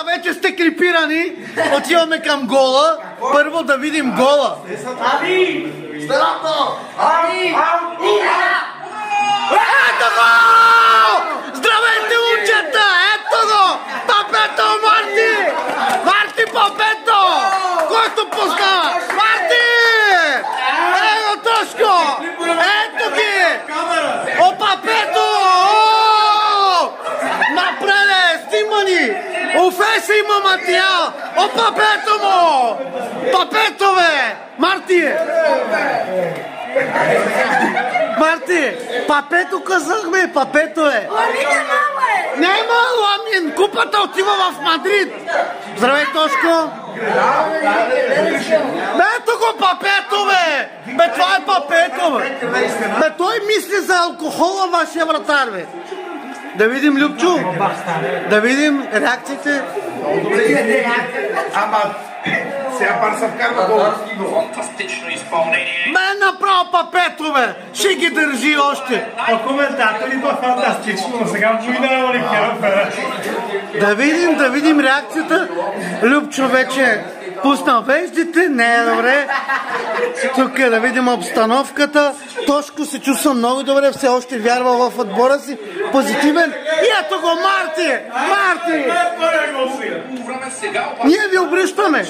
Вече сте клипирани, отиваме към гола. Първо да видим гола. Здравко! Ето го! Здравейте, момчета! Ето го! Папето Марти! Марти Папето! Който познава! Марти! Ето Тошко! Ето ги! О, Папето! Напред! Снимани! Офеса има материал! О, Папето му! Папето, бе! Марти! Марти! Папето казахме! Папето е! Няма Ламин! Купата отива в Мадрид! Здравей, Тошко! Ето го Папето, бе! Бе, това е Папето, бе! Бе, той мисли за алкохола, вашия вратар, бе! Да видим, Любчо, да видим реакциите. Ама сега пар се вкарва гол. Фантастично изпълнение. Бе, направо Папето, бе! Ще ги държи още. А коментаторите фантастично, но сега минава ли Да видим реакцията. Любчо вече пусна веждите, не е добре. Тук да видим обстановката. Тошко се чувства много добре, все още вярва в отбора си. Позитивен. И ето го, Марти! Марти! Ние ви обръщаме.